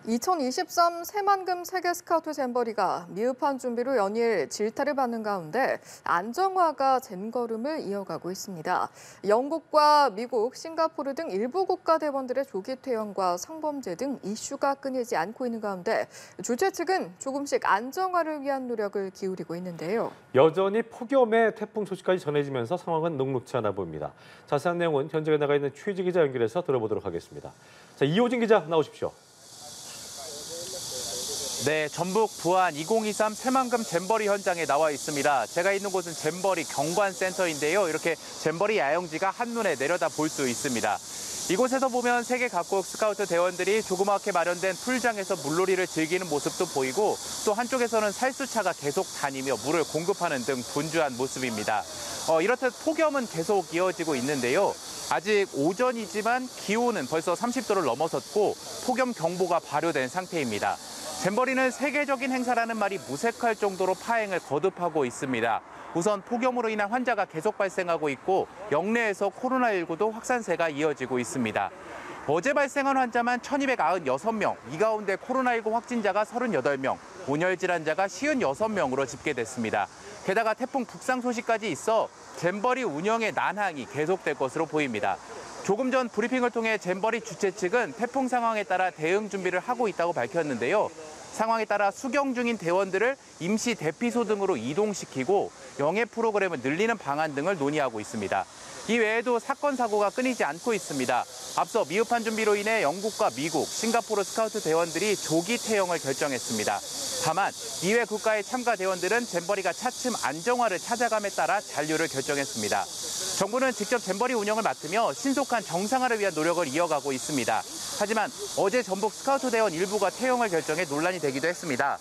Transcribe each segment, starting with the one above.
2023 새만금 세계 스카우트 잼버리가 미흡한 준비로 연일 질타를 받는 가운데 안정화가 잼걸음을 이어가고 있습니다. 영국과 미국, 싱가포르 등 일부 국가대원들의 조기 퇴영과 성범죄 등 이슈가 끊이지 않고 있는 가운데 주최 측은 조금씩 안정화를 위한 노력을 기울이고 있는데요. 여전히 폭염의 태풍 소식까지 전해지면서 상황은 녹록지 않아 보입니다. 자세한 내용은 현장에 나가 있는 최지 기자 연결해서 들어보도록 하겠습니다. 자, 이호진 기자 나오십시오. 네, 전북 부안 2023 새만금 잼버리 현장에 나와 있습니다. 제가 있는 곳은 잼버리 경관센터인데요. 이렇게 잼버리 야영지가 한눈에 내려다 볼 수 있습니다. 이곳에서 보면 세계 각국 스카우트 대원들이 조그맣게 마련된 풀장에서 물놀이를 즐기는 모습도 보이고 또 한쪽에서는 살수차가 계속 다니며 물을 공급하는 등 분주한 모습입니다. 이렇듯 폭염은 계속 이어지고 있는데요. 아직 오전이지만 기온은 벌써 30도를 넘어섰고 폭염 경보가 발효된 상태입니다. 잼버리는 세계적인 행사라는 말이 무색할 정도로 파행을 거듭하고 있습니다. 우선 폭염으로 인한 환자가 계속 발생하고 있고 영내에서 코로나19도 확산세가 이어지고 있습니다. 어제 발생한 환자만 1,296명, 이 가운데 코로나19 확진자가 38명, 온열 질환자가 56명으로 집계됐습니다. 게다가 태풍 북상 소식까지 있어 잼버리 운영의 난항이 계속될 것으로 보입니다. 조금 전 브리핑을 통해 잼버리 주최 측은 태풍 상황에 따라 대응 준비를 하고 있다고 밝혔는데요. 상황에 따라 수경 중인 대원들을 임시 대피소 등으로 이동시키고 영해 프로그램을 늘리는 방안 등을 논의하고 있습니다. 이 외에도 사건 사고가 끊이지 않고 있습니다. 앞서 미흡한 준비로 인해 영국과 미국, 싱가포르 스카우트 대원들이 조기 퇴영을 결정했습니다. 다만 이외 국가의 참가 대원들은 잼버리가 차츰 안정화를 찾아감에 따라 잔류를 결정했습니다. 정부는 직접 잼버리 운영을 맡으며 신속한 정상화를 위한 노력을 이어가고 있습니다. 하지만 어제 전북 스카우트 대원 일부가 퇴영을 결정해 논란이 되기도 했습니다.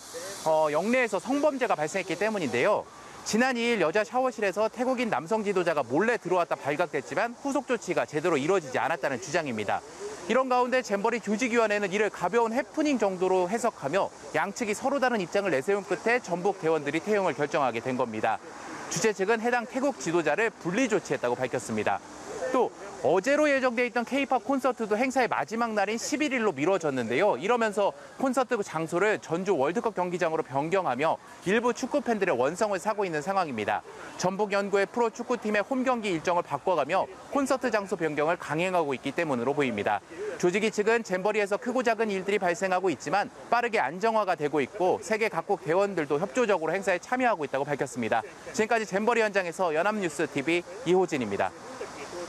영내에서 성범죄가 발생했기 때문인데요. 지난 2일 여자 샤워실에서 태국인 남성 지도자가 몰래 들어왔다 발각됐지만 후속 조치가 제대로 이루어지지 않았다는 주장입니다. 이런 가운데 잼버리 조직위원회는 이를 가벼운 해프닝 정도로 해석하며 양측이 서로 다른 입장을 내세운 끝에 전북 대원들이 퇴영을 결정하게 된 겁니다. 주최 측은 해당 태국 지도자를 분리 조치했다고 밝혔습니다. 또 어제로 예정돼 있던 K-팝 콘서트도 행사의 마지막 날인 11일로 미뤄졌는데요. 이러면서 콘서트 장소를 전주 월드컵 경기장으로 변경하며 일부 축구 팬들의 원성을 사고 있는 상황입니다. 전북 연구의 프로 축구팀의 홈 경기 일정을 바꿔가며 콘서트 장소 변경을 강행하고 있기 때문으로 보입니다. 조직위 측은 잼버리에서 크고 작은 일들이 발생하고 있지만 빠르게 안정화가 되고 있고 세계 각국 대원들도 협조적으로 행사에 참여하고 있다고 밝혔습니다. 지금까지 잼버리 현장에서 연합뉴스 TV 이호진입니다.